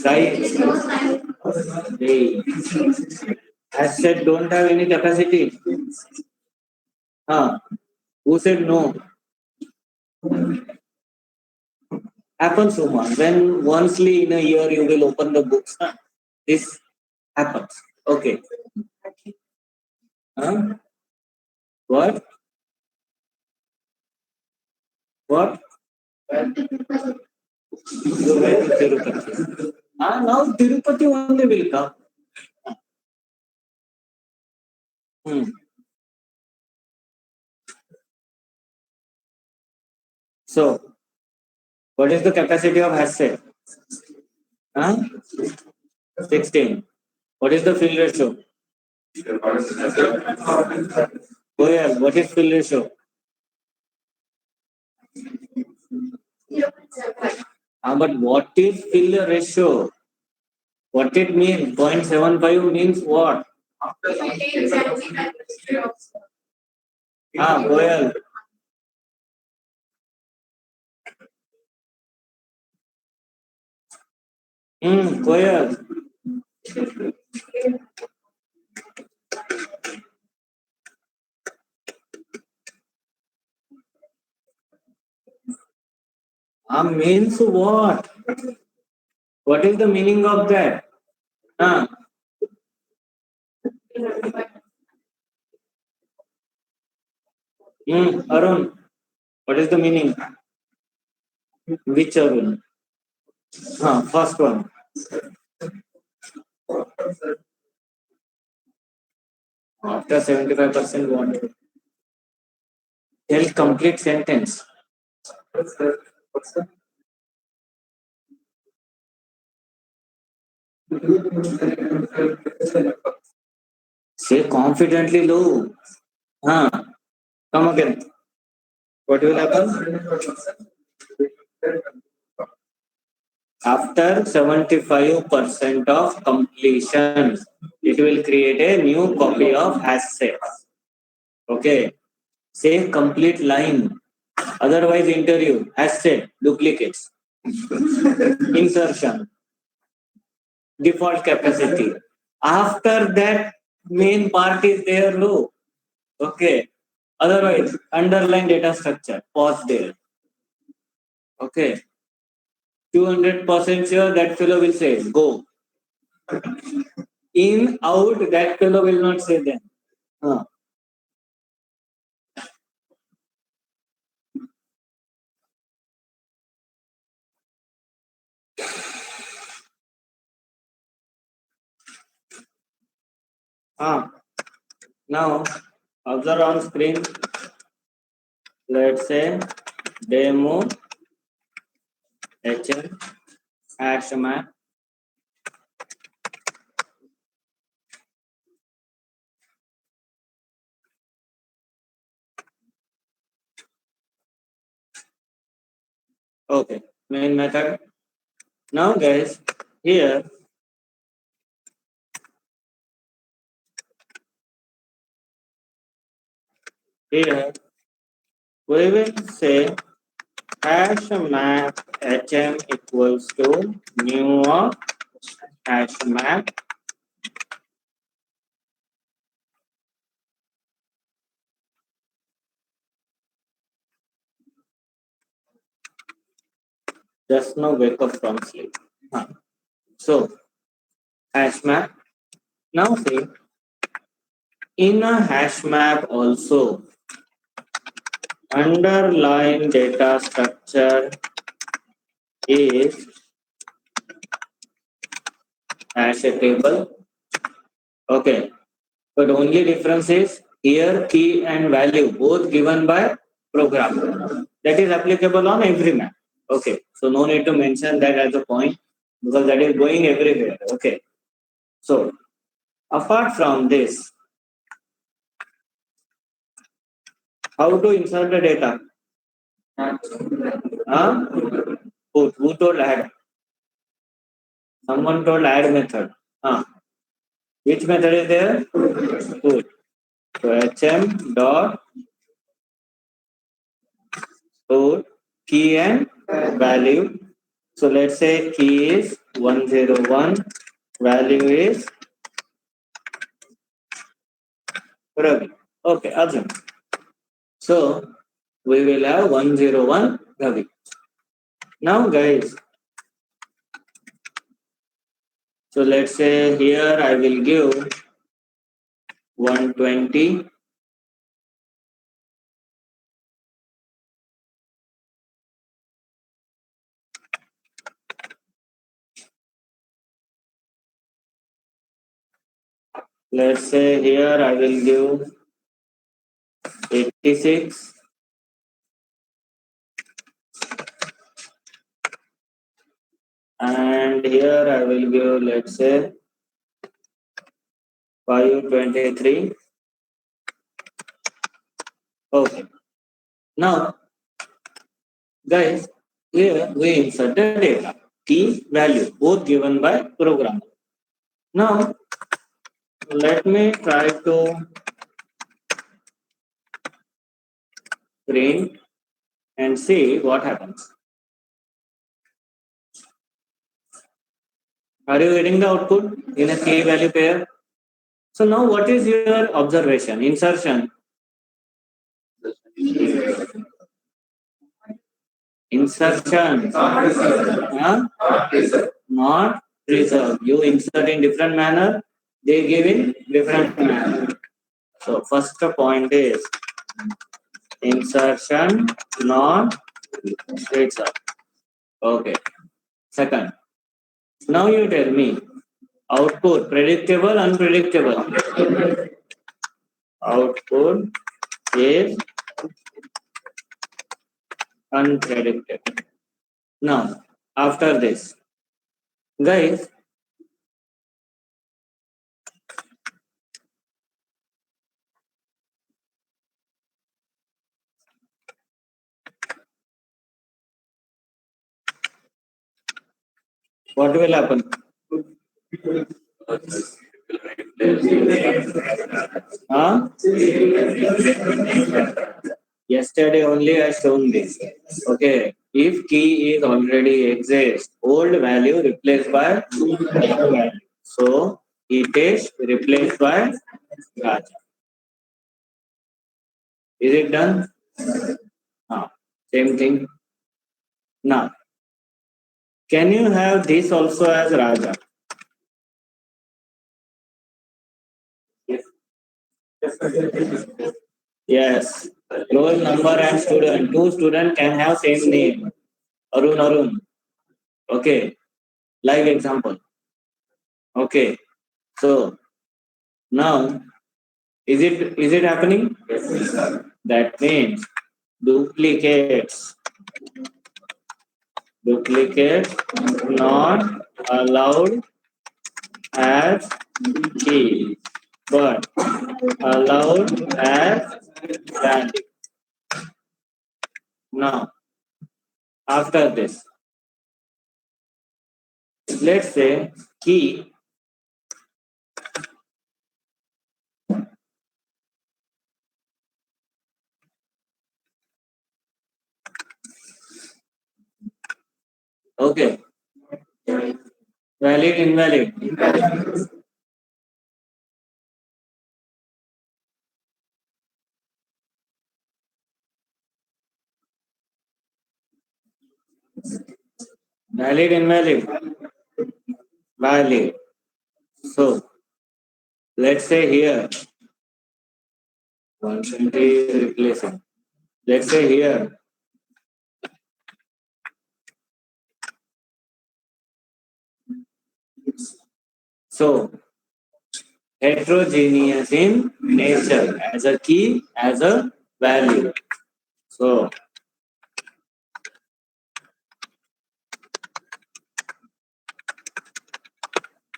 Size. Hey. Has said don't have any capacity. Huh? Who said no? Happens, Uma. When once in a year you will open the books. Huh? This happens. Okay. Huh? What? What? You went to Tirupati. Ah, now Tirupati only will come. Hmm. So, what is the capacity of Hasse? Huh? 16. What is the field ratio? Oh yeah, what is field ratio? But what is field ratio? What it means? 0.75 means what? Goyal. Goyal. Means what? What is the meaning of that? Arun, what is the meaning? Which Arun? First one. After 75% what? Tell complete sentence. Say confidently, low. Come again. What will happen? After 75% of completion, it will create a new copy of asset. Okay. Say complete line. Otherwise, interview, asset, duplicates, insertion, default capacity. After that, main part is there, low. Okay. Otherwise, underline data structure, pause there. Okay. 200% sure that fellow will say, go. In, out, that fellow will not say then. Now, observe on screen. Let's say demo HM hash map. Okay, main method. Now, guys, here we will say hash map HM equals to new hash map just now wake up from sleep. So hash map. Now see in a hash map also underlying data structure is hash table. Okay. But only difference is here key and value both given by program. That is applicable on every map. Okay. So no need to mention that as a point because that is going everywhere. Okay. So apart from this, how to insert the data? Who told add? Someone told add method. Which method is there? Put. So hm dot put key and value. So let's say key is 101 value is Ravi. Okay, Arjun. So we will have 101 Ravi. Now guys, so let's say here I will give 120. Let's say here I will give 86. And here I will give, let's say, 523. Okay. Now, guys, here we insert the data, key value, both given by program. Now, let me try to print and see what happens. Are you getting the output in a key value pair? So now what is your observation? Insertion. Insertion. Huh? Not preserve. You insert in different manner, they give in different manner. So first point is insertion, not preserve. Okay. Second, now you tell me output predictable, unpredictable. Output is unpredictable. Now, after this, guys, what will happen? Huh? Yesterday only I shown this. Okay. If key is already exists, old value replaced by new value. So it is replaced by Raja. Is it done? Same thing. Now, can you have this also as Raja? Yes. Roll number and student. Two students can have same name. Arun. Okay. Live example. Okay. So now is it happening? That means duplicates not allowed as key, but allowed as value. Now, after this, let's say key okay, valid, invalid. Valid, invalid. Valid. So let's say here 120 replacing. Let's say here so heterogeneous in nature as a key, as a value. So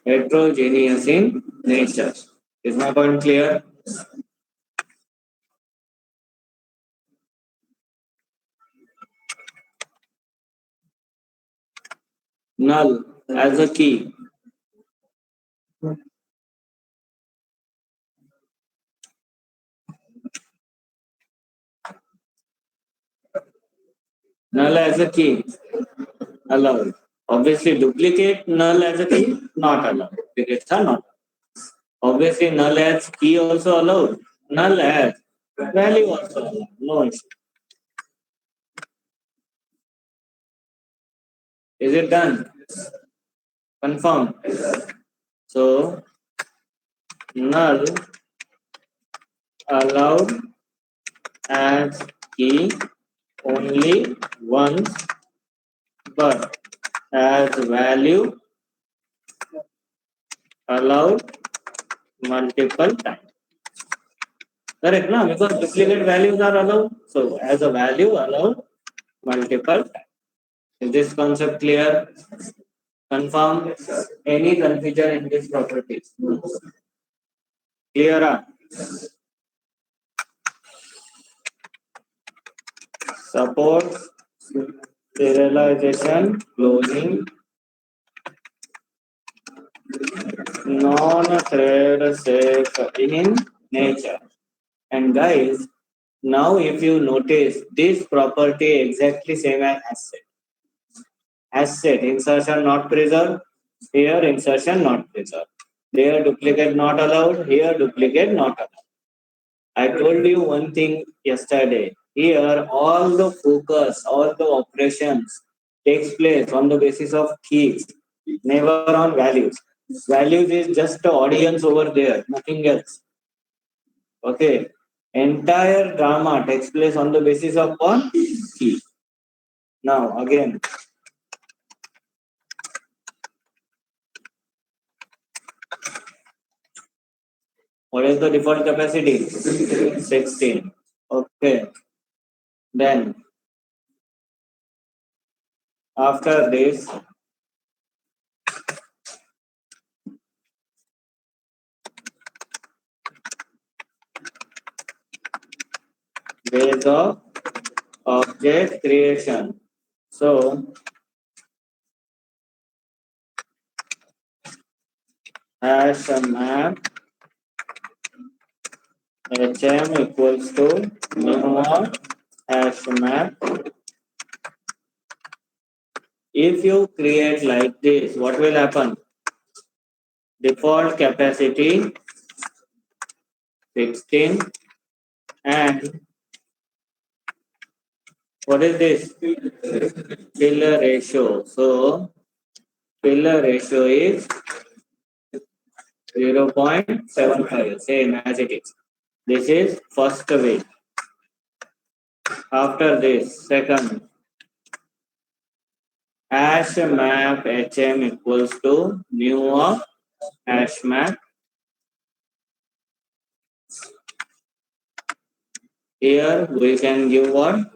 heterogeneous in nature. Is my point clear? Null as a key. Null as a key. Allowed. Obviously, duplicate null as a key, not allowed. Duplicates are not. Obviously, null as key also allowed. Null as value also allowed. No issue. Is it done? Confirm. So, null allowed as key only once, but as value allowed multiple times. Correct, no? Because duplicate values are allowed. So, as a value allowed multiple times. Is this concept clear? Confirm any confusion in these properties. Clear? Supports serialization, closing, non-thread safe in nature. And guys, now if you notice this property exactly same as asset. Asset insertion not preserved. Here insertion not preserved. There duplicate not allowed. Here duplicate not allowed. I told you one thing yesterday. Here all the focus, all the operations takes place on the basis of keys, never on values. Values is just the audience over there, nothing else. Okay. Entire drama takes place on the basis of one key. Now again, what is the default capacity? 16. Okay. Then after this, ways of object creation. So hash map hm equals to new hash map. If you create like this, what will happen? Default capacity 16 and what is this? Filler ratio. So filler ratio is 0.75, same as it is. This is first way. After this, second, hash map hm equals to new hash map. Here we can give what?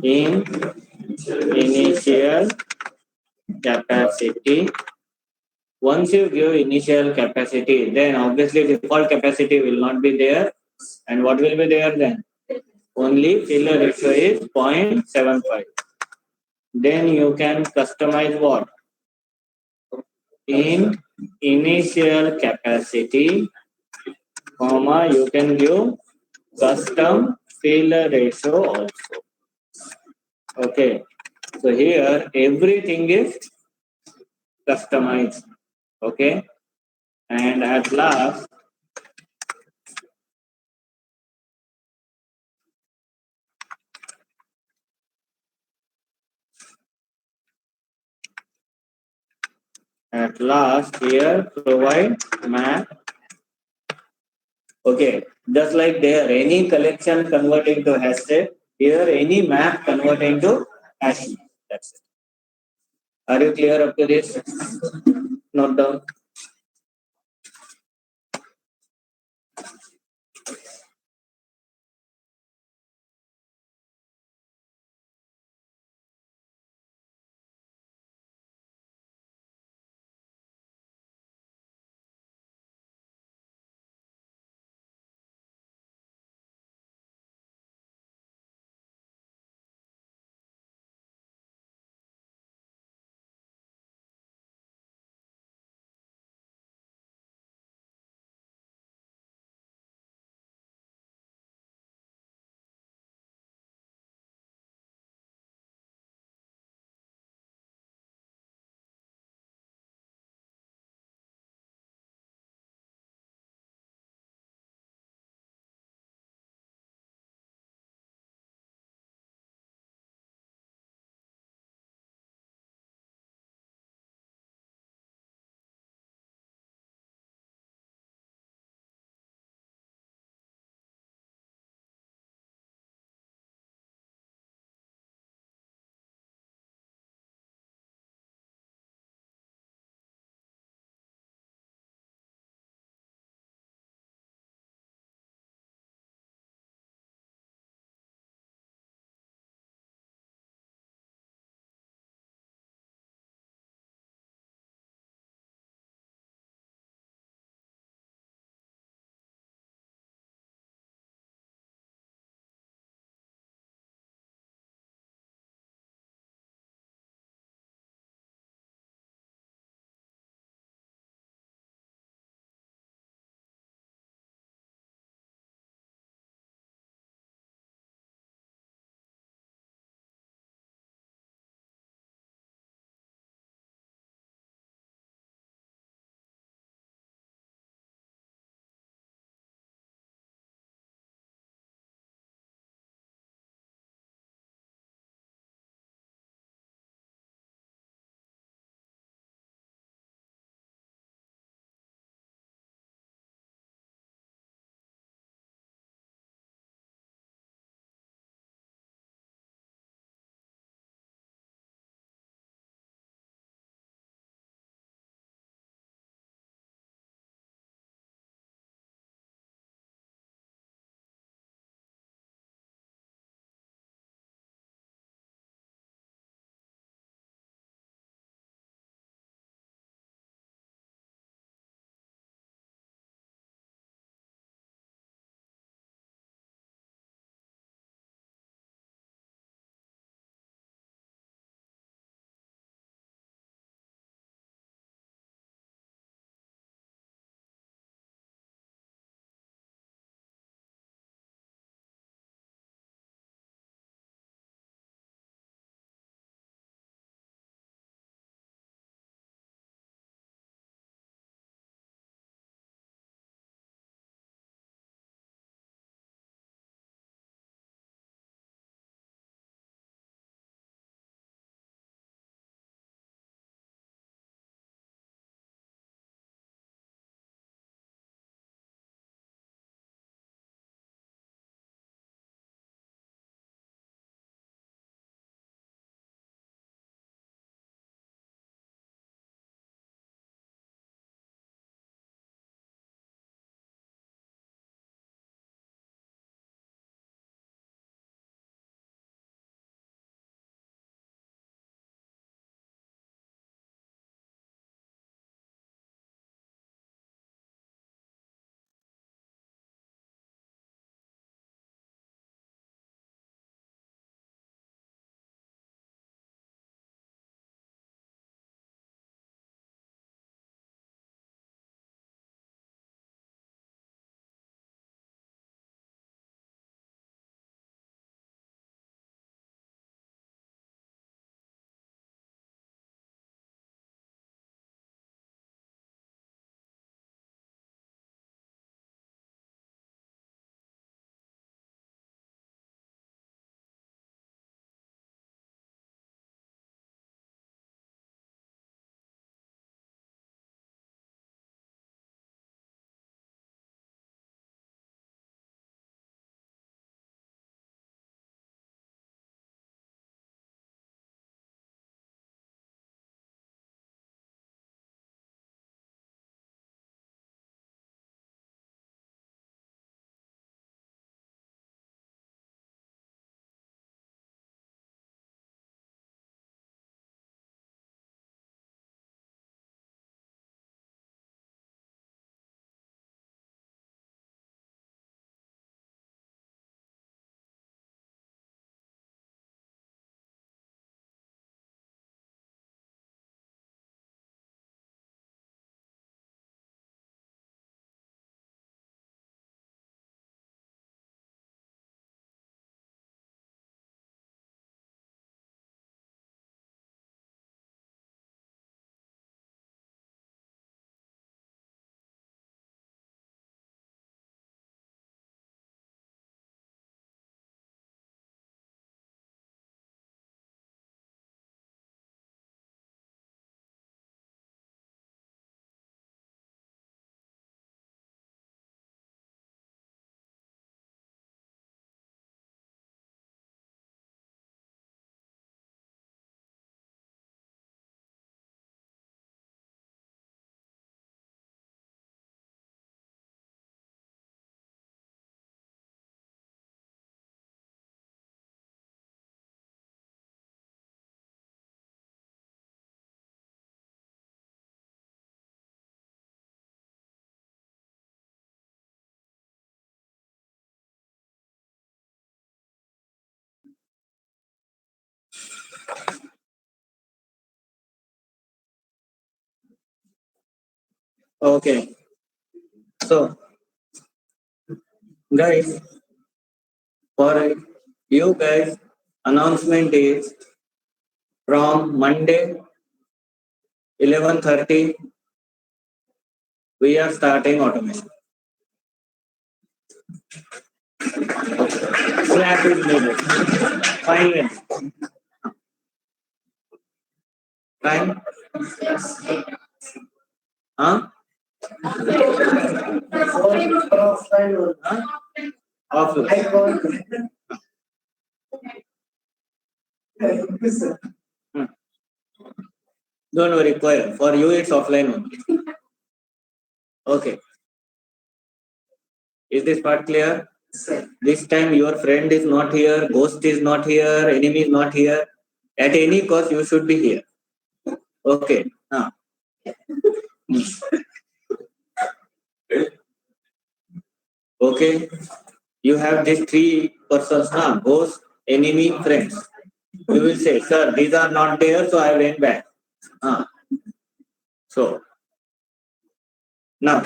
In initial capacity. Once you give initial capacity, then obviously default capacity will not be there. And what will be there then? Only filler ratio is 0.75. Then you can customize what? In initial capacity, comma, you can give custom filler ratio also. Okay. So here everything is customized. Okay. And at last here provide map. Okay, just like there, any collection converting to hash set, here any map converting to hash map. That's it. Are you clear up to this? Note down. Okay. So, guys, for you guys, announcement is from Monday 11:30 we are starting automation. Slap is needed. Fine. Fine. Huh? Huh? Offline. Hmm. Don't worry, Choir. For you, it's offline only. Okay. Is this part clear? This time your friend is not here, ghost is not here, enemy is not here. At any cost, you should be here. Okay. Okay. You have these three persons now, ghost, enemy, friends. You will say, sir, these are not there, so I went back. Ah. So now,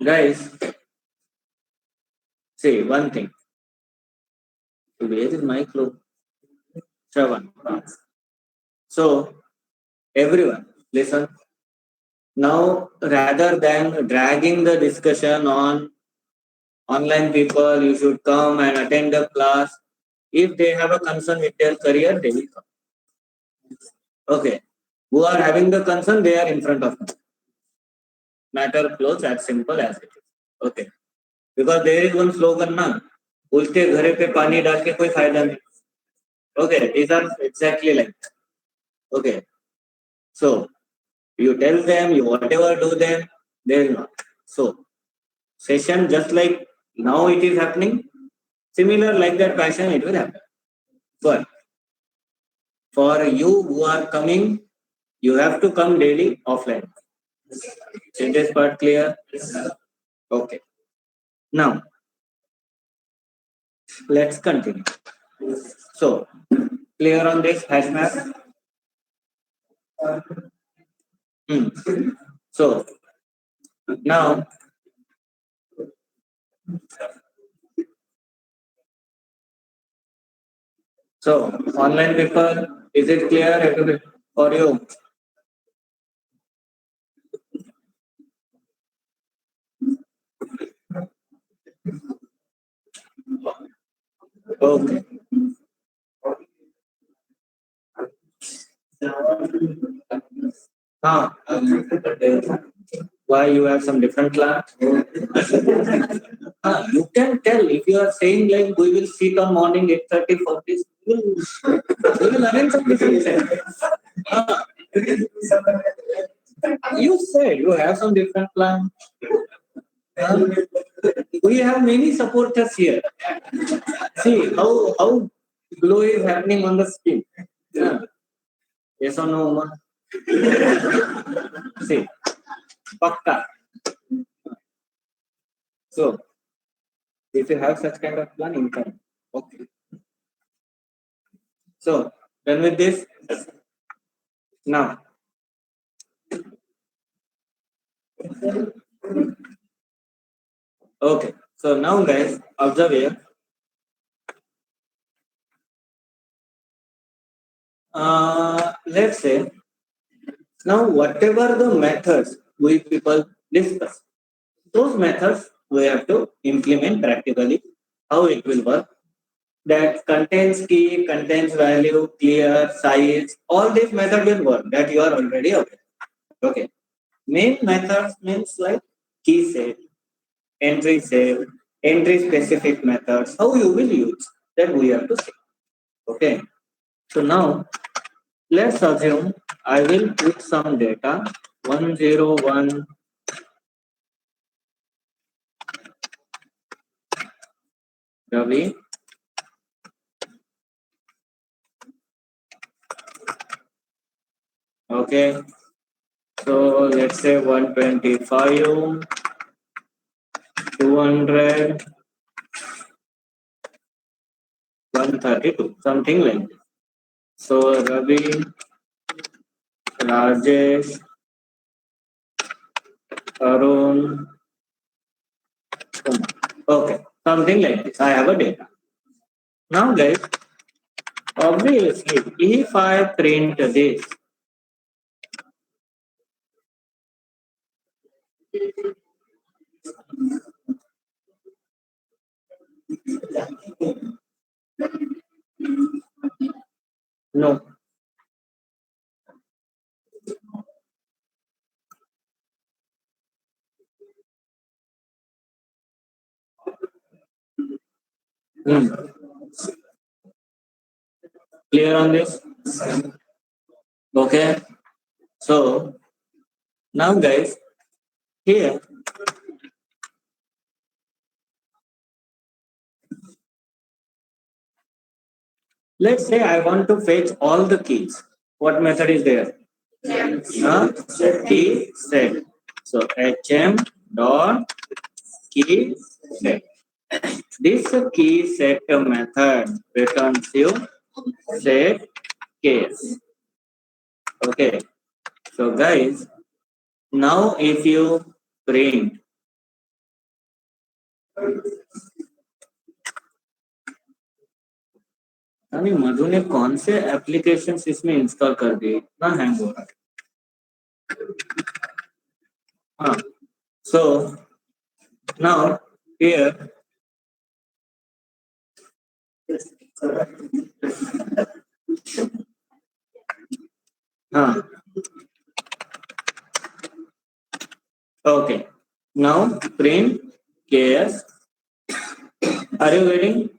guys, see one thing. Where is my clue? Shravan. So everyone, listen. Now, rather than dragging the discussion on online people, you should come and attend the class. If they have a concern with their career, they will come. Okay. Who are having the concern, they are in front of me. Matter close, as simple as it is. Okay. Because there is one slogan ना, उल्टे घरे पे पानी डाल के कोई फायदा नहीं. Okay, these are exactly like that. Okay. So you tell them, you whatever do them, they will not. So session just like now it is happening, similar like that passion it will happen. But for you who are coming, you have to come daily offline. Is this part clear? Okay. Now let's continue. So clear on this hash map? Hmm. So now so online paper, is it clear everybody for you? Okay. Ah, why you have some different class? You can tell if you are saying like we will sit on morning 8:30 for this, we will arrange some different time. Ah, you said you have some different plan. Ah, we have many supporters here. See how glow is happening on the screen. Yeah. Yes or no, Uma? See, pakka. So, if you have such kind of plan, income. Okay. So, done with this. Now, okay. So now, guys, observe here. Let's say now whatever the methods we people discuss, those methods we have to implement practically. How it will work? That contains key, contains value, clear, size. All these methods will work. That you are already aware. Okay. Main methods means like key save, entry save, entry specific methods. How you will use that we have to see. Okay. So now let's assume I will put some data 101 Ravi. Okay. So let's say 125, 200, 132, something like this. So Ravi, Rajesh, Arun. Okay, something like this. I have a data. Now guys, obviously if I print this, no. Hmm. Clear on this? Okay. So now guys, here let's say I want to fetch all the keys. What method is there? Key set. So hm dot key set. This key set method returns you set case. Okay. So guys, now if you print, अरे मधु ने कौन से application इसमें install कर दिए, इतना hang हो रहा है. हाँ. So now here हाँ. Okay. Now print ks. Are you getting?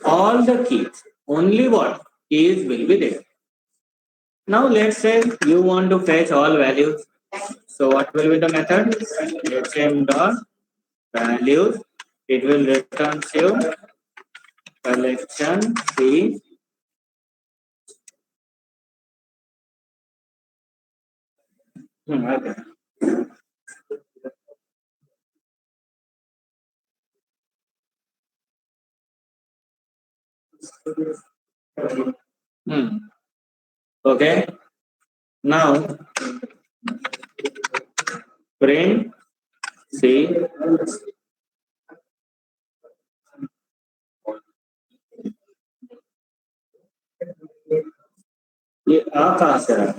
All the keys. Only what keys will be there. Now let's say you want to fetch all values. So what will be the method? hm dot values. It will return you collection C. Okay. Hmm. Okay. Now print C. ये आ कहाँ से रहा?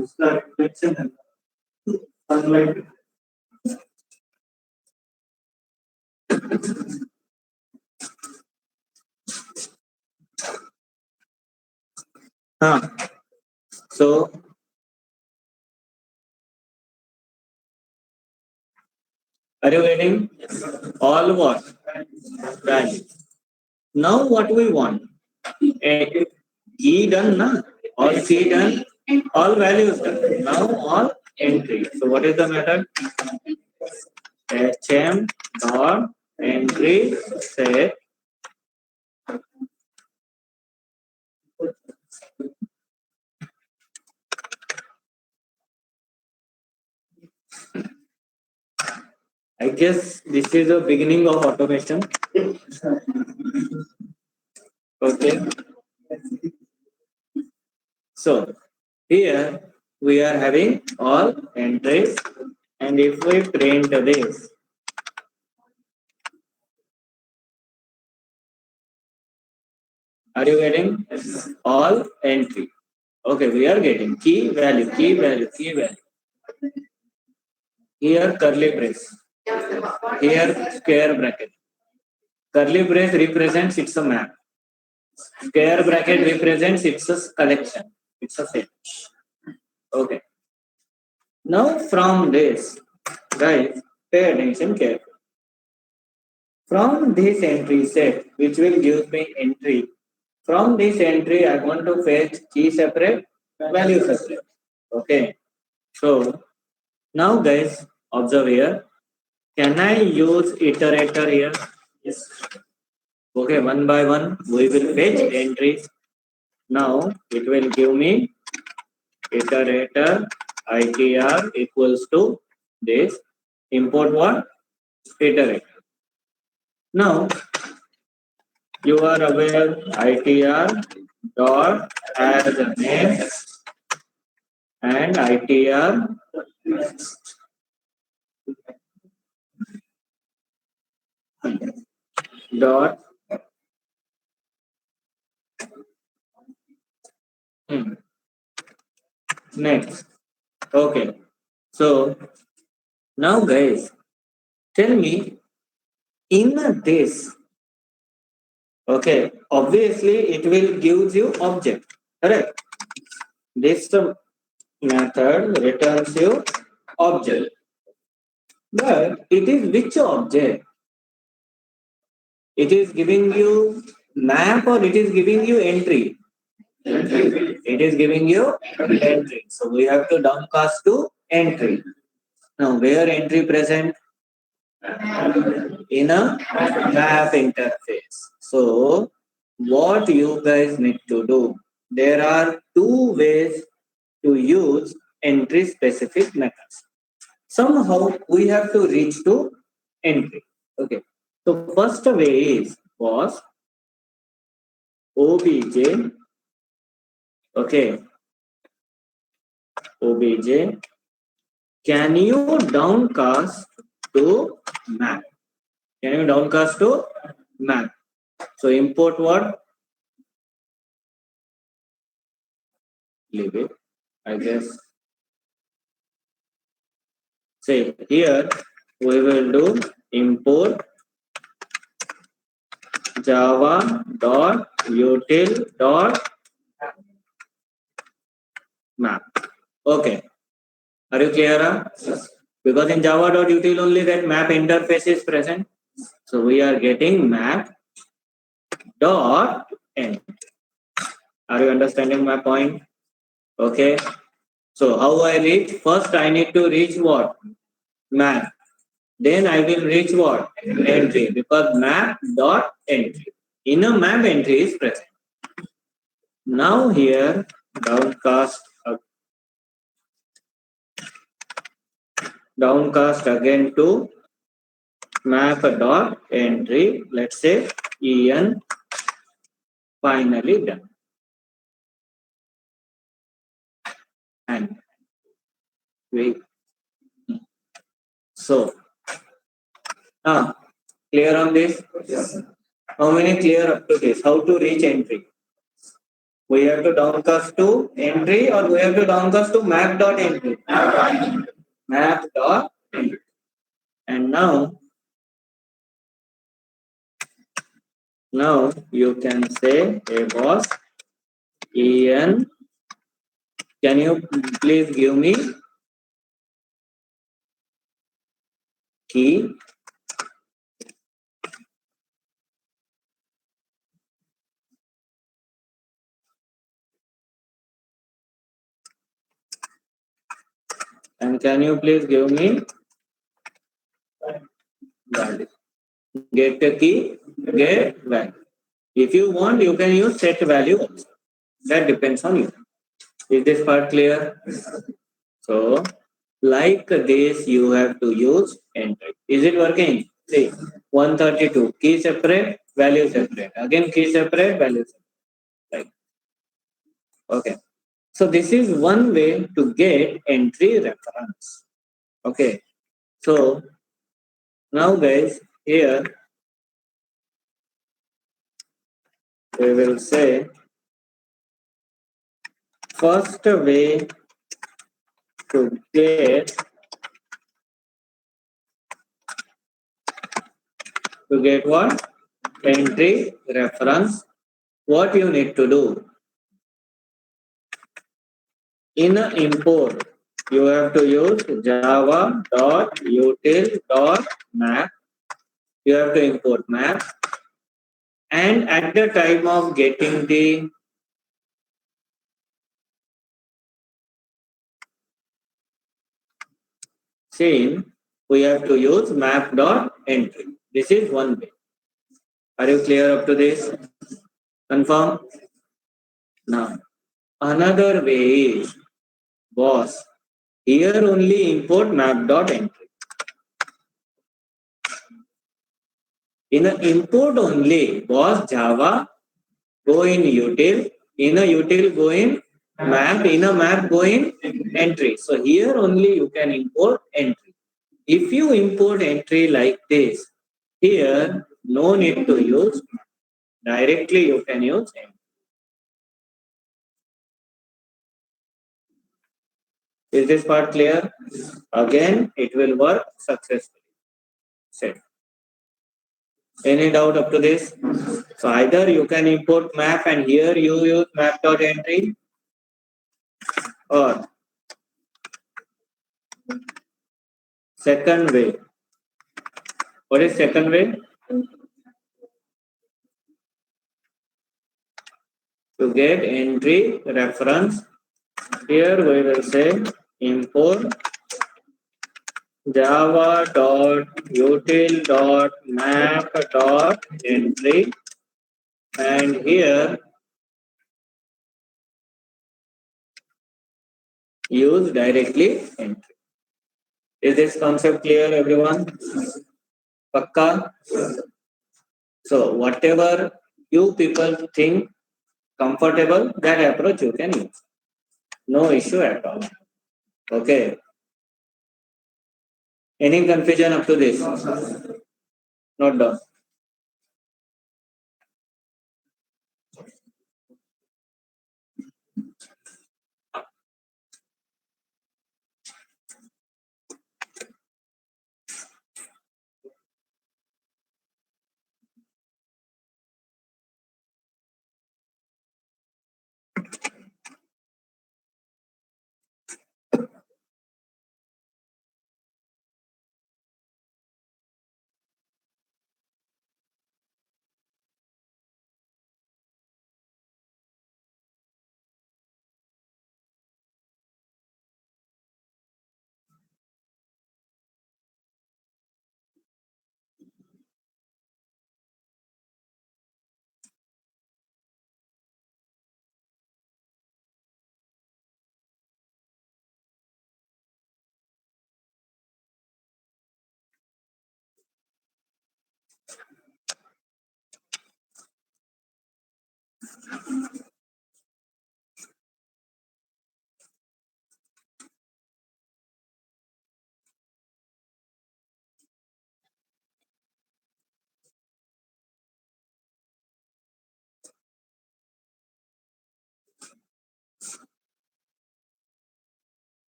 उसका reflection है sunlight. हाँ. So are you getting? All what? Value. Now what we want? A E done, na? All C done, all values done. Now all entry. So what is the method? hm dot entry set. I guess this is the beginning of automation. Okay. So here we are having all entries, and if we print this, are you getting all entry? Okay, we are getting key value, key value, key value. Here curly brace, here square bracket. Curly brace represents it's a map. Square bracket represents it's a collection. It's a set. Okay. Now from this, guys, pay attention carefully. From this entry set, which will give me entry, from this entry, I want to fetch key separate, value separate. Okay. So now guys, observe here. Can I use iterator here? Yes. Okay, one by one, we will fetch entries. Now it will give me iterator itr equals to this. Import what? Iterator. Now You are aware ITR dot as a name and ITR dot next. Okay. So now guys, tell me in this, okay, obviously it will give you object, correct? This method returns you object. But it is which object? It is giving you map or it is giving you entry? It is giving you entry. So we have to downcast to entry. Now where entry present? In a map interface. So what you guys need to do? There are two ways to use entry specific methods. Somehow we have to reach to entry. Okay. So first way is was obj. Okay. Obj. Can you downcast to map? Can you downcast to map? So import what? Leave it. I guess. Say here we will do import java dot util dot map. Okay. Are you clear? Because in java.util only that map interface is present. So we are getting map dot end. Are you understanding my point? Okay. So how I reach? First I need to reach what? Map. Then I will reach what? Entry. Because map dot entry. Inner map entry is present. Now here downcast again to map dot entry. Let's say en finally done. And wait. So clear on this? Yes. How many clear up to this? How to reach entry? We have to downcast to entry or we have to downcast to map dot entry? Map dot entry. And now you can say, hey boss, en, can you please give me key and can you please give me value? Get the key, get value. If you want, you can use set value also. That depends on you. Is this part clear? So, like this, you have to use entry. Is it working? See, 132. Key separate, value separate. Again, key separate, value separate. Right. Okay. So, this is one way to get entry reference. Okay. So, now guys, here we will say first way to get what? Entry reference. What you need to do? In import, you have to use java.util.map. You have to import map. And at the time of getting the scene, we have to use map.entry. This is one way. Are you clear up to this? Confirm? Now, another way is, boss, here only import map.entry. In a import only, was Java go in util, in a util go in map, in a map go in entry. So here only you can import entry. If you import entry like this, here no need to use, directly you can use entry. Is this part clear? Again, it will work successfully. Set. Any doubt up to this? So either you can import map and here you use map.entry, or second way. What is second way? To get entry reference, here we will say import java.util.map.entry, and here use directly entry. Is this concept clear, everyone? Pakka? So whatever you people think comfortable, that approach you can use. No issue at all. Okay. Any confusion up to this? Not done.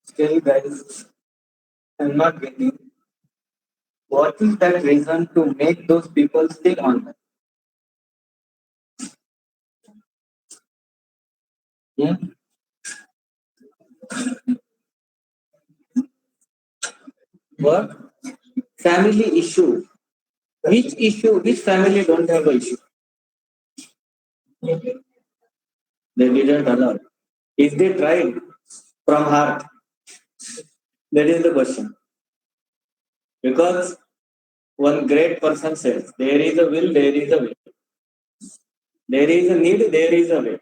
Still, guys, I'm not getting what is that reason to make those people still online. Hmm? What? Family issue. Which issue? Which family don't have an issue? They didn't allow. If they tried from heart, that is the question. Because one great person says, there is a will, there is a way. There is a need, there is a way.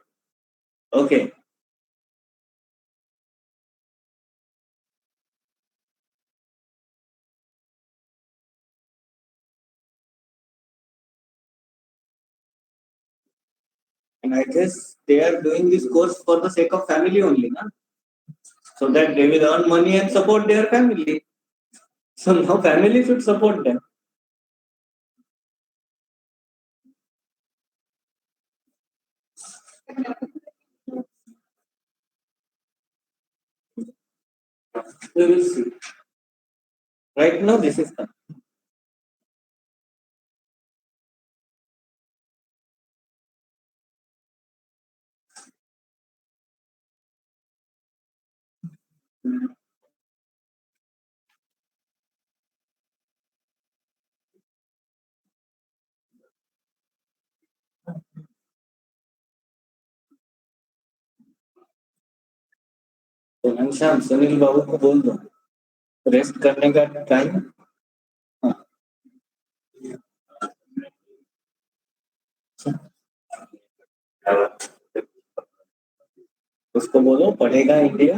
Okay. And I guess they are doing this course for the sake of family only, na? So that they will earn money and support their family. So now family should support them. We will see. Right now, this is the. तो घनश्याम सुनील बाबू को बोल दो rest करने का time. उसको बोलो पढ़ेगा India,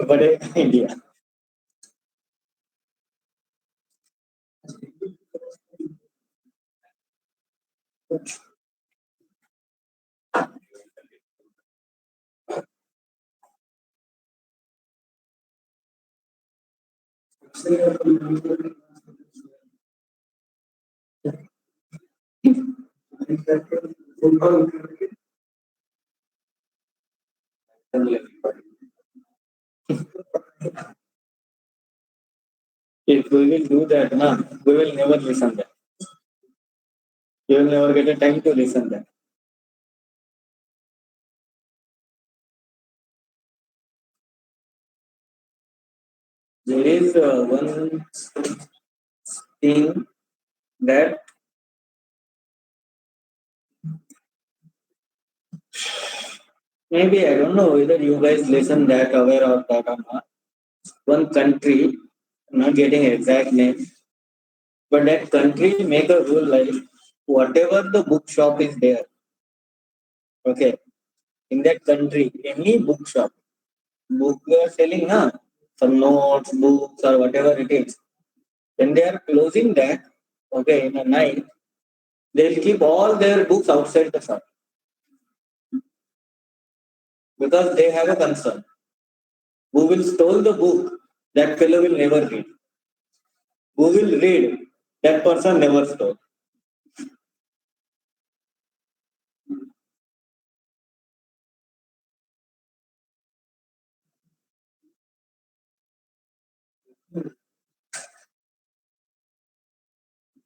बढ़ेगा India. If we will do that, na, we will never listen that. You will never get a time to listen that. There is one thing that maybe I don't know whether you guys listen that aware of that or not. One country, I'm not getting exact name, but that country make a rule like whatever the bookshop is there, okay, in that country, any bookshop, book they are selling, na, some notes, books or whatever it is, when they are closing that, okay, in the night, they'll keep all their books outside the shop because they have a concern. Who will steal the book? That fellow will never read. Who will read? That person never stole.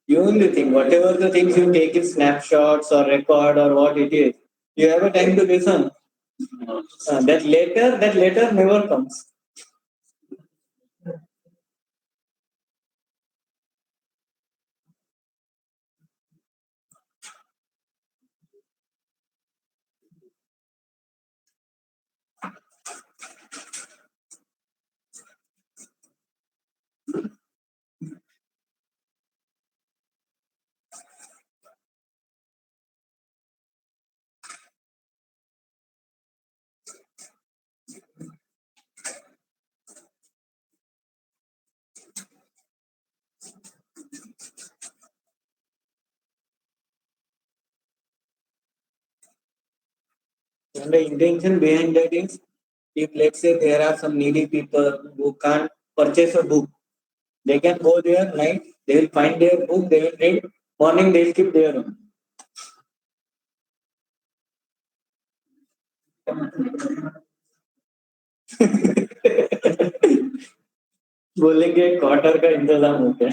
You only think whatever the things you take in snapshots or record or what it is, you have a time to listen. That later never comes. And the intention behind that is, if let's say there are some needy people who can't purchase a book, they can go there night, they will find their book, they will read, morning they will keep their own. बोलेंगे quarter का इंतजाम हो गया।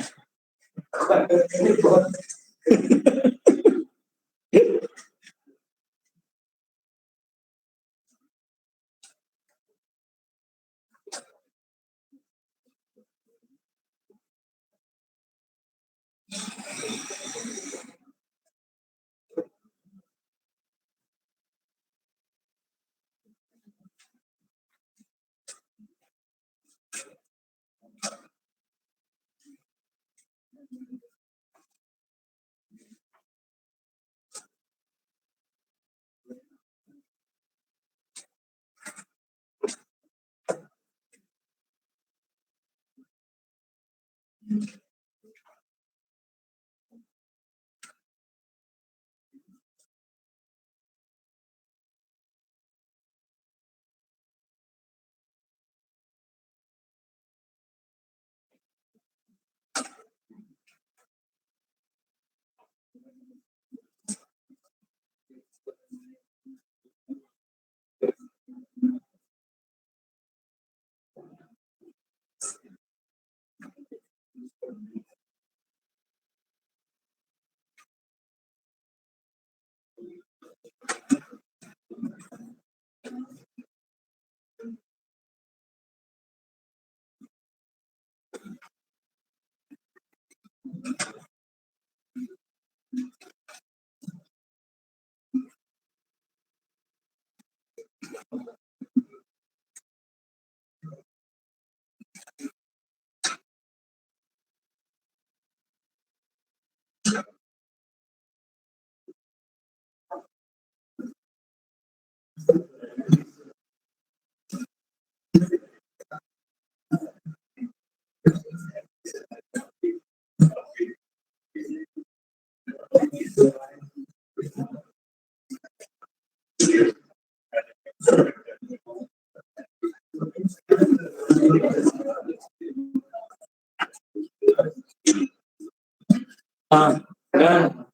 Done.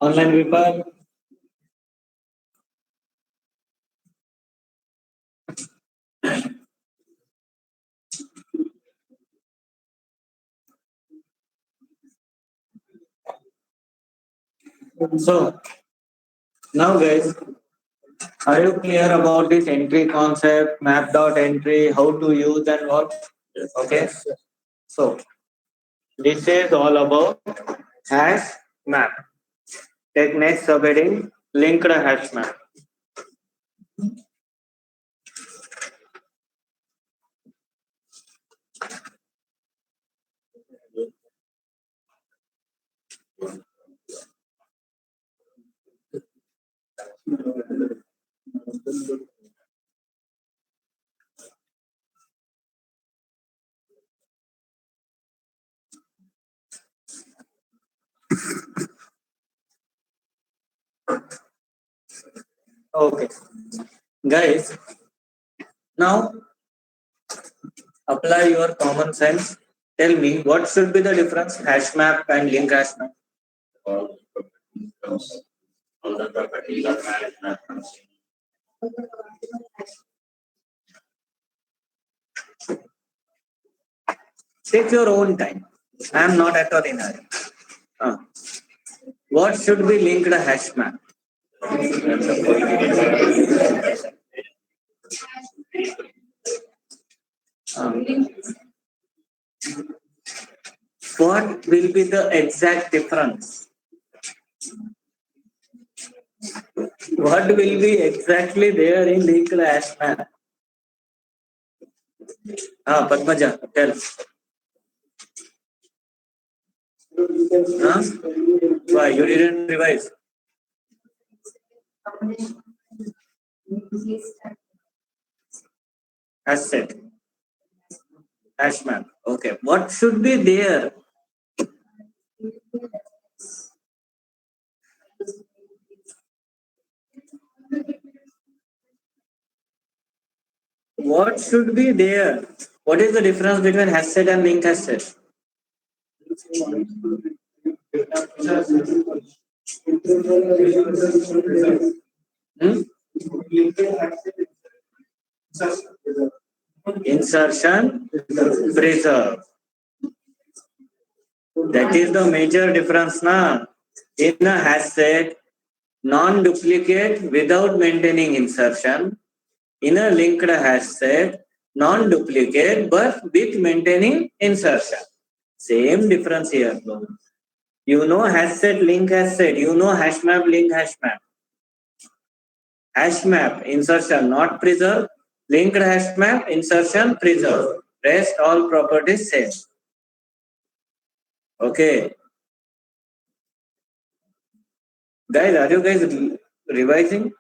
Online paper. So now guys, are you clear about this entry concept, map.entry, how to use and what? Okay. So this is all about hash map. Take next subheading, linked hash map. Okay. Guys, now apply your common sense. Tell me what should be the difference hash map and link hash map? All the properties of hash map. Take your own time. I am not at all in a hurry. What should be linked hash map? What will be the exact difference? What will be exactly there in linked hash map? Padmaja, tell. Why you didn't revise? Asset. Hash map. Okay. What should be there? What should be there? What is the difference between hash set and link hash set? Hmm? Insertion, preserve. That is the major difference, na? In a hash set, non-duplicate without maintaining insertion. In a linked hash set, non-duplicate but with maintaining insertion. Same difference here. You know hash set, link hash set. You know hash map, link hash map. Hash map, insertion, not preserve. Linked hash map, insertion, preserve. Rest all properties same. Okay. Guys, are you guys revising?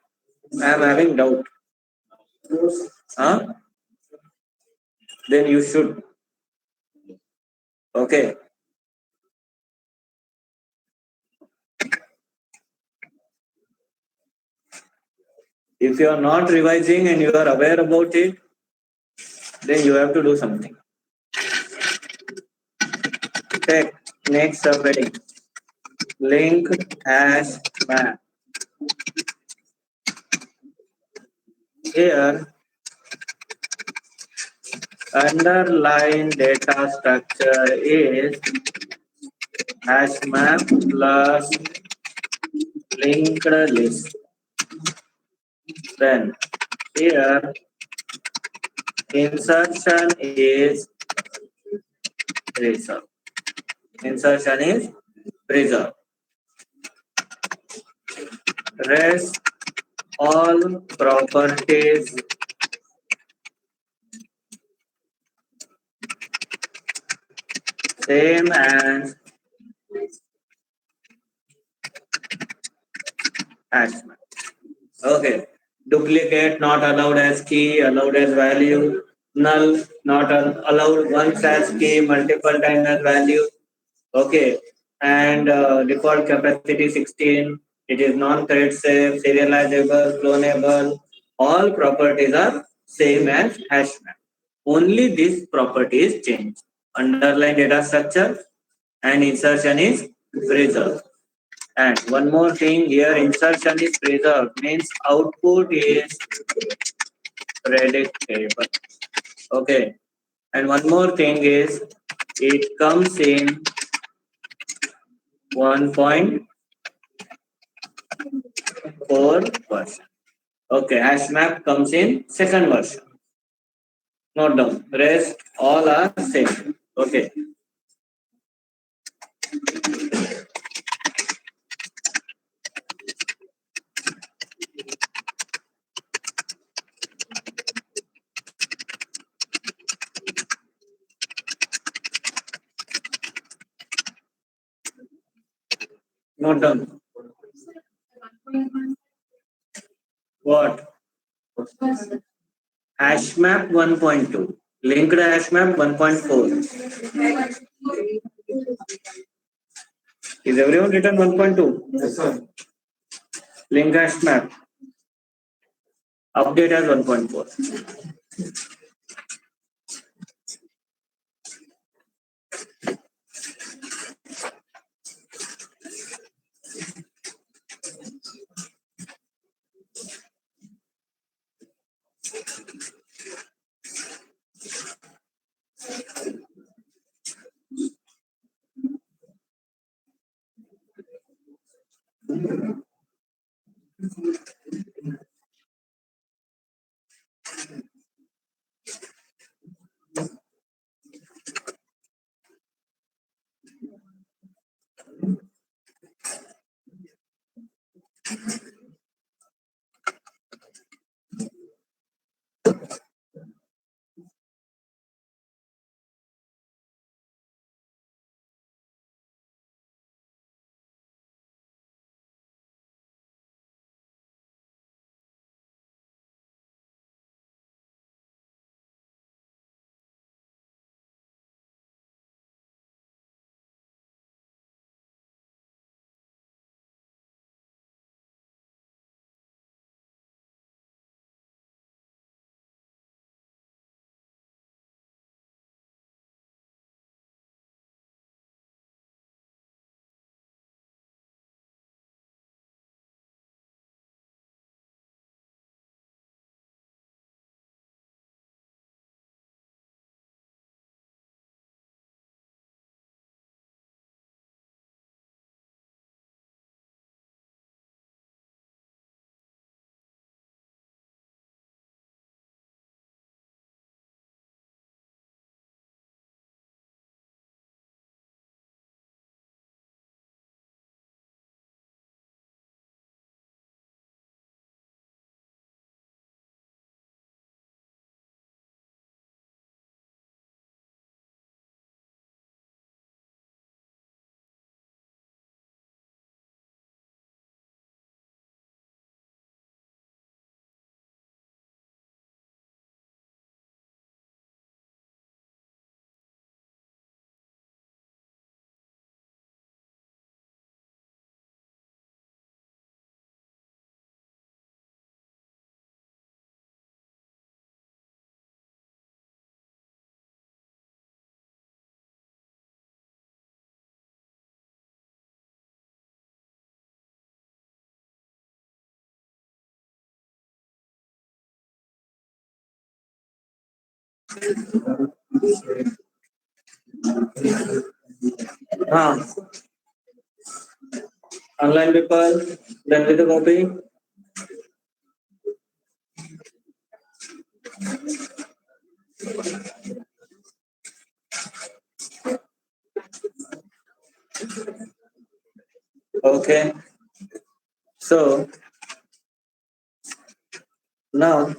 I am having doubt. Huh? Then you should. Okay. If you are not revising and you are aware about it, then you have to do something. Take next subheading. Link hash map. Here, underlying data structure is hash map plus linked list. Then here insertion is preserve. Insertion is preserve. Rest all properties same as hash map. Okay. Duplicate not allowed as key, allowed as value. Null not allowed once as key, multiple times as value. Okay. And default capacity 16. It is non-thread safe, serializable, clonable. All properties are same as hash map. Only this property is changed. Underline data structure and insertion is preserved. And one more thing here, insertion is preserved means output is predictable. Okay. And one more thing is it comes in 1.4 version. Okay, hash map comes in second version. Note down. Rest all are same. Okay. Note down. What? Hash map 1.2. Linked hash map 1.4. Is everyone written 1.2? Yes, sir. Linked hash map. Update as 1.4. हाँ, online people, done with the copy. Okay. So now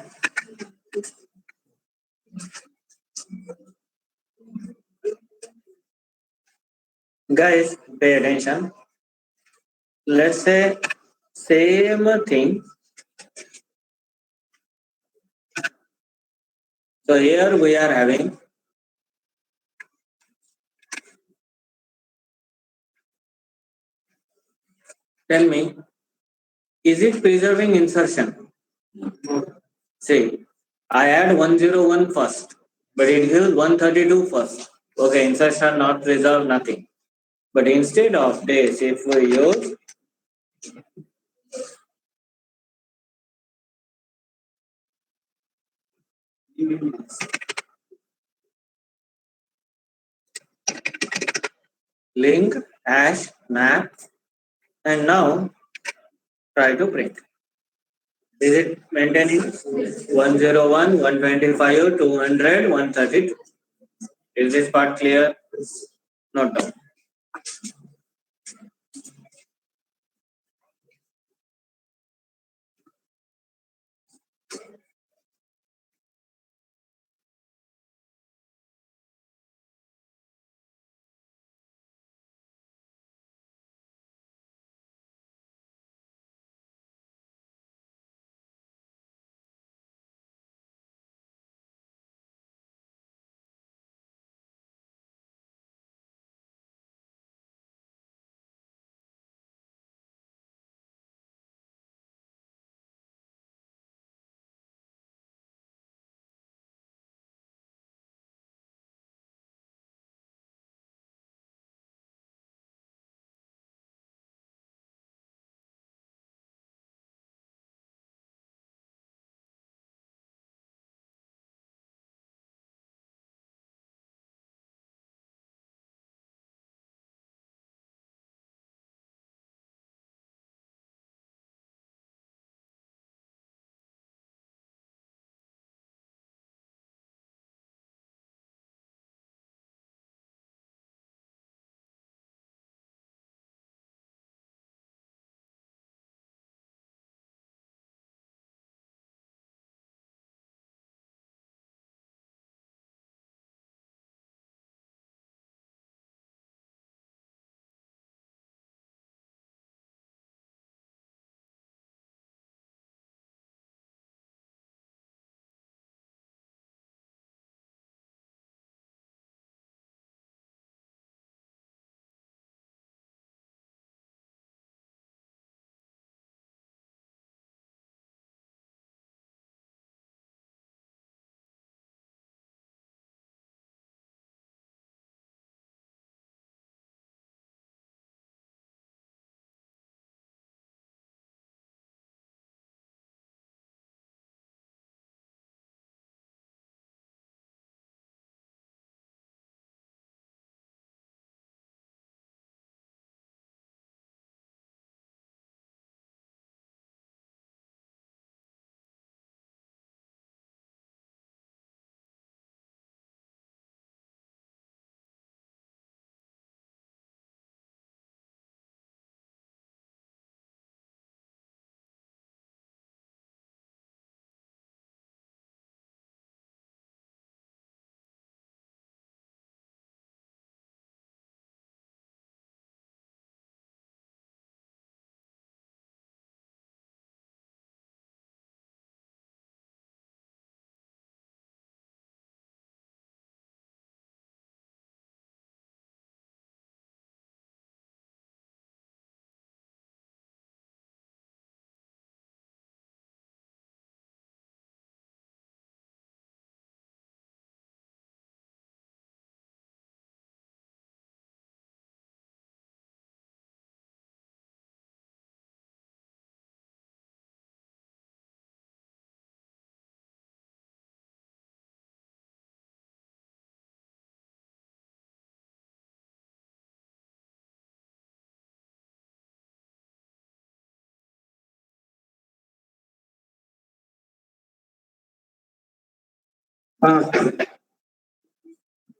guys pay attention. Let's say same thing. So here we are having tell me, is it preserving insertion? See, I add 101 first, but it gives 132 first. Okay, inserts are not preserved, nothing. But instead of this, if we use link hash map, and now try to print. Is it maintaining 101, 125, 200, 132? Is this part clear? Not down.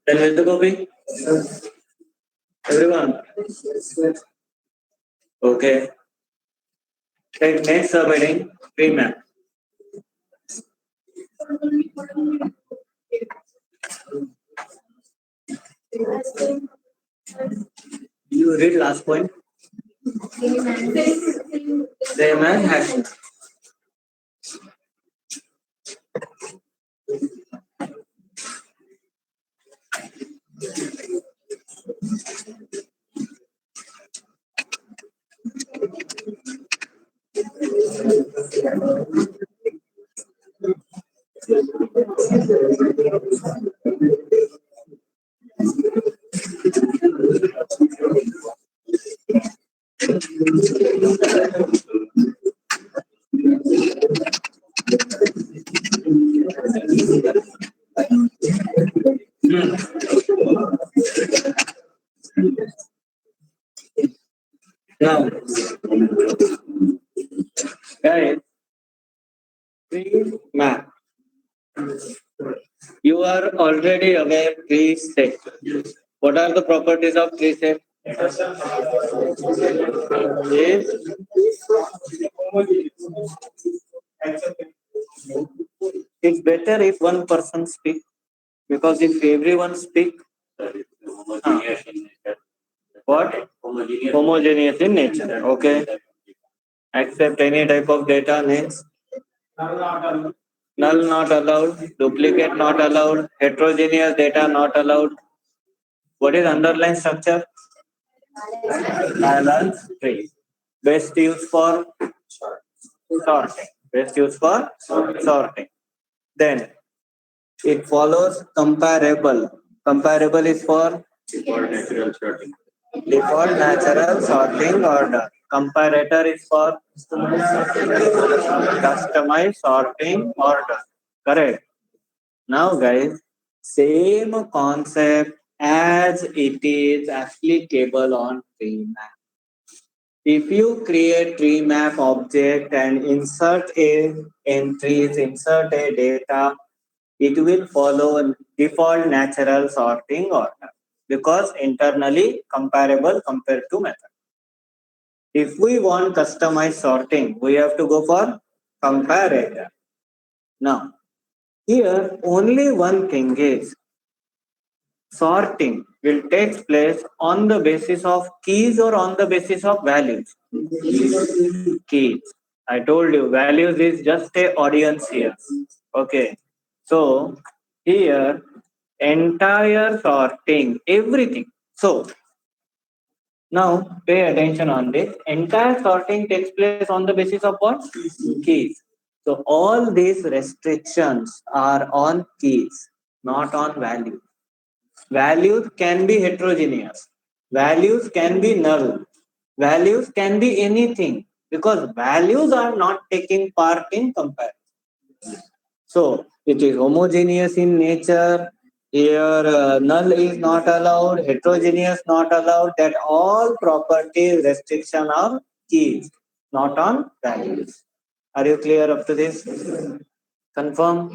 Then with the copy, everyone. Okay. Take next subheading, pre-map. You read last point. Same as hash. Now, guys, tree map. You are already aware tree set. What are the properties of tree set? Is it's better if one person speak because if everyone speak, what homogeneous in nature. Okay, accept any type of data next. Null not allowed, duplicate not allowed, heterogeneous data not allowed. What is underlying structure? Balance tree. Best use for sorting. Best use for sorting. Then it follows comparable. Comparable is for default natural sorting order. Comparator is for customized sorting order. Correct. Now, guys, same concept as it is applicable on tree map. If you create tree map object and insert a entries, insert a data, it will follow default natural sorting order because internally comparable compared to method. If we want customized sorting, we have to go for comparator. Now, here only one thing is sorting will take place on the basis of keys or on the basis of values. Keys. I told you values is just a audience here. Okay. So here entire sorting, everything. So now pay attention on this. Entire sorting takes place on the basis of what? Keys. So all these restrictions are on keys, not on values. Values can be heterogeneous. Values can be null. Values can be anything because values are not taking part in comparison. So it is homogeneous in nature. Here null is not allowed, heterogeneous not allowed. That all property restriction are keys, not on values. Are you clear up to this? Confirm.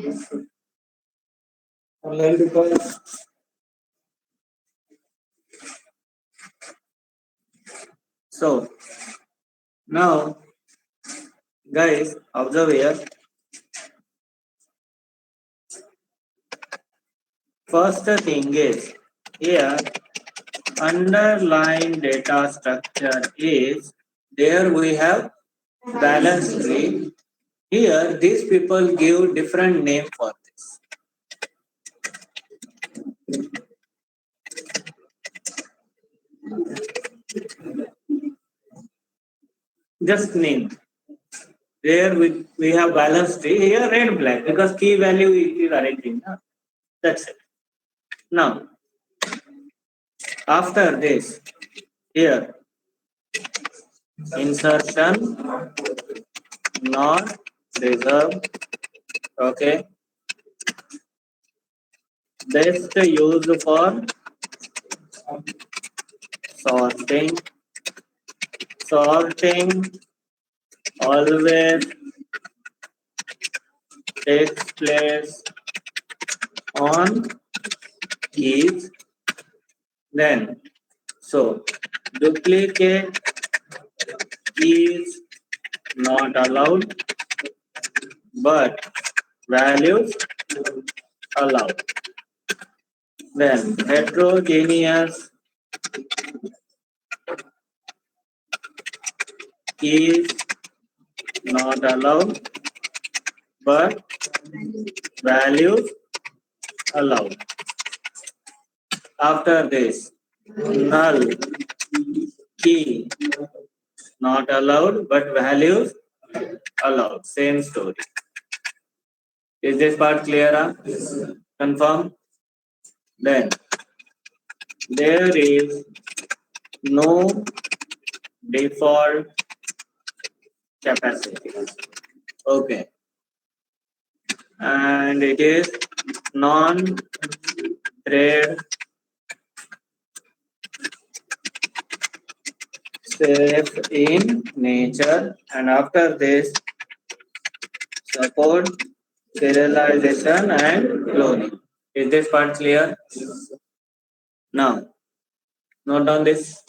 So now, guys, observe here. First thing is here underlying data structure is there we have balance tree. Here these people give different name for this. Just name. There we have balance tree. Here red black because key value is arranging. That's it. Now after this here insertion not reserved. Okay. Best use for sorting. Sorting always takes place on keys. Then, so duplicate is not allowed, but values allowed. Then heterogeneous is not allowed, but values allowed. After this, null key not allowed, but values allowed. Same story. Is this part clear? Confirm? Then there is no default capacity. Okay. And it is non-thread safe in nature, and after this support serialization and cloning. Is this part clear? Now note down this.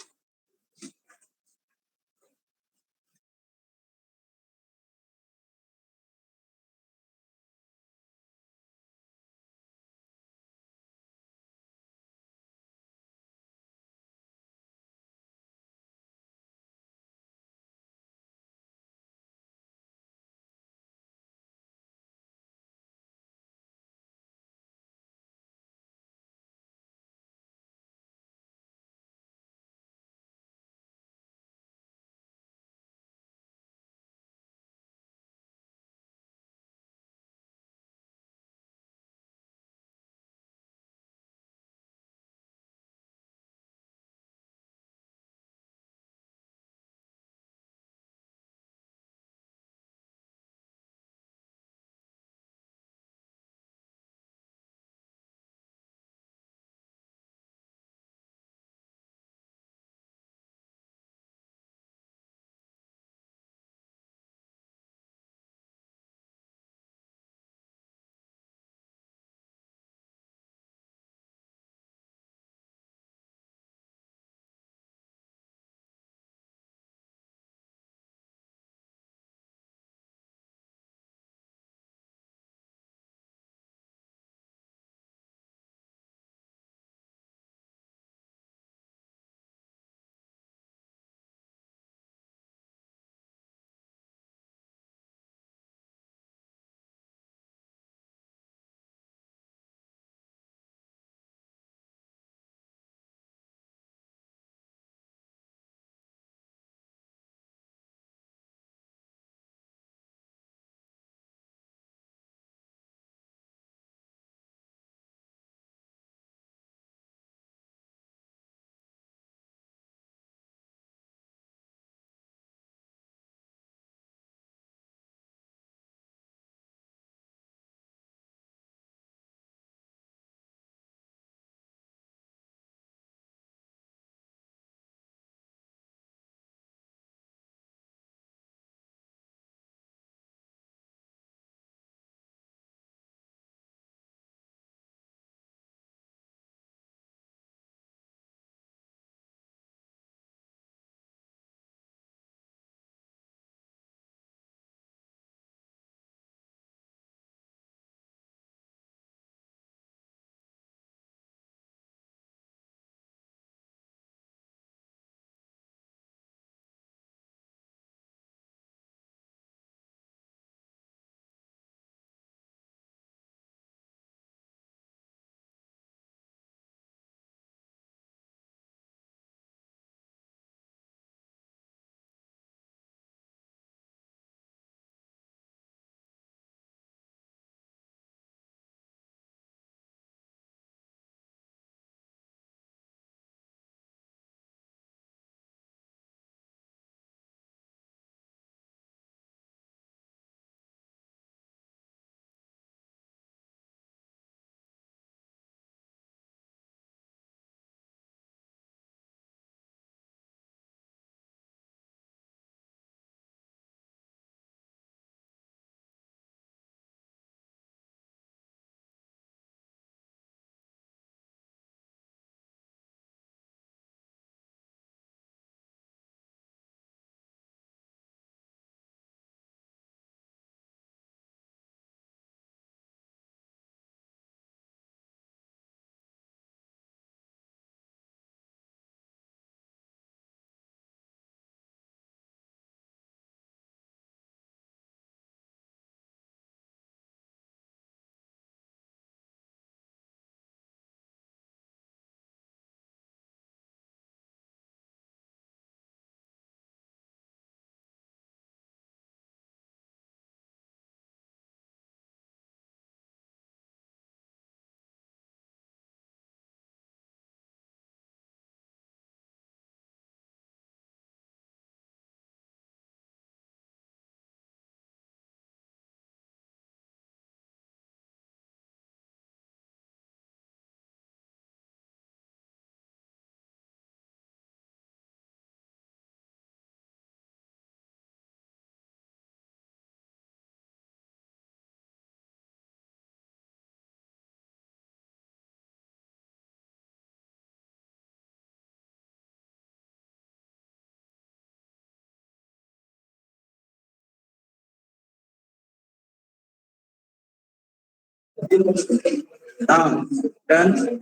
Now, done.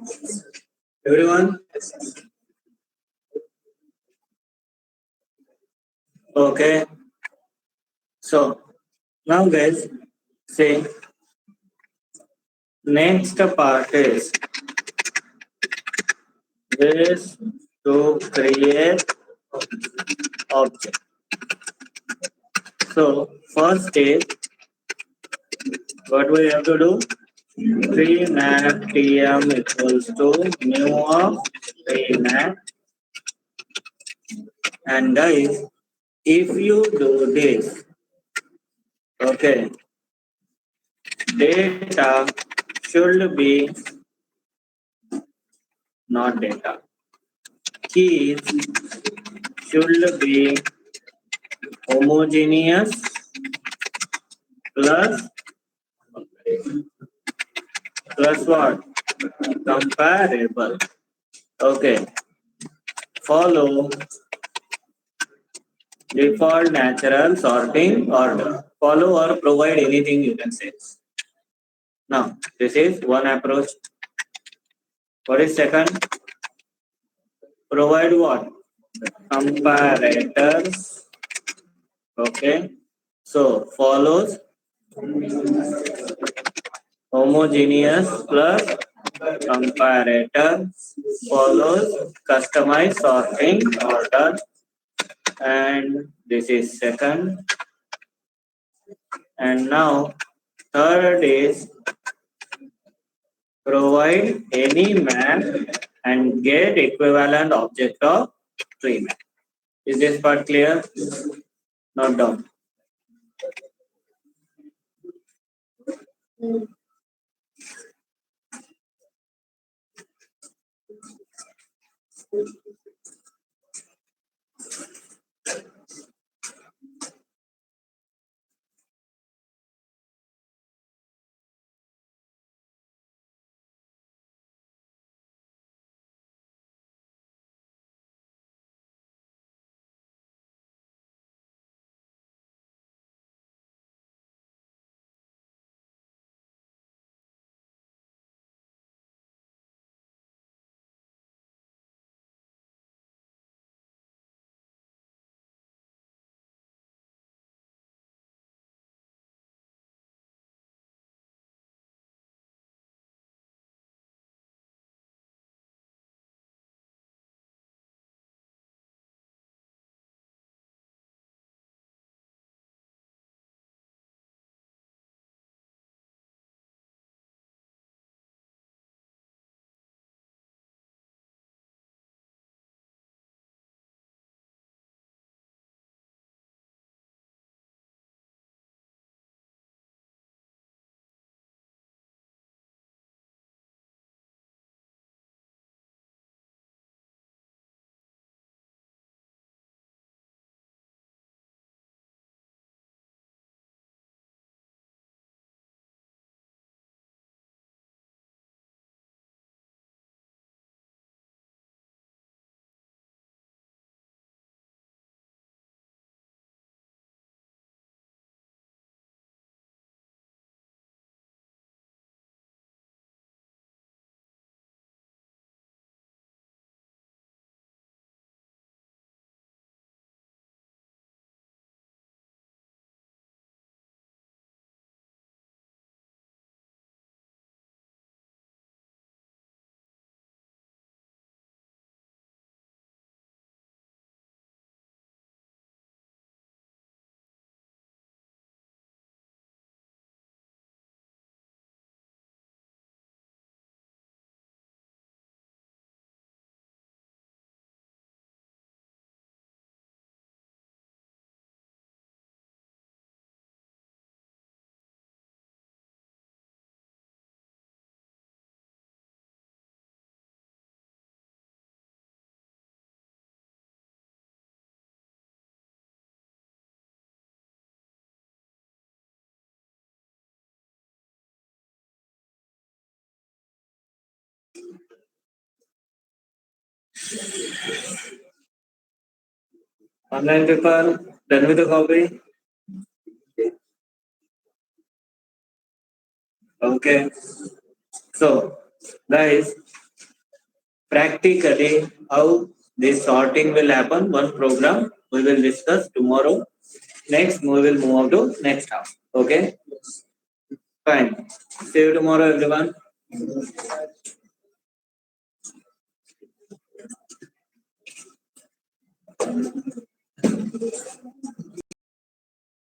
Everyone. Okay. So now, guys, say next part is this to create object. So first is what we have to do. 3 map tm equals to mu of 3 map, and guys, if you do this, okay, data should be not data. Keys should be homogeneous plus what? Comparable. Okay. Follow default natural sorting order. Follow or provide anything you can say. Now, this is one approach. What is second? Provide what? Comparators. Okay. So follows homogeneous plus comparator follows customized sorting order, and this is second. And now third is provide any map and get equivalent object of tree map. Is this part clear? Not down. Online people, done with the copy? Okay. So, guys, practically how this sorting will happen, one program we will discuss tomorrow. Next, we will move on to next half. Okay. Fine. See you tomorrow, everyone.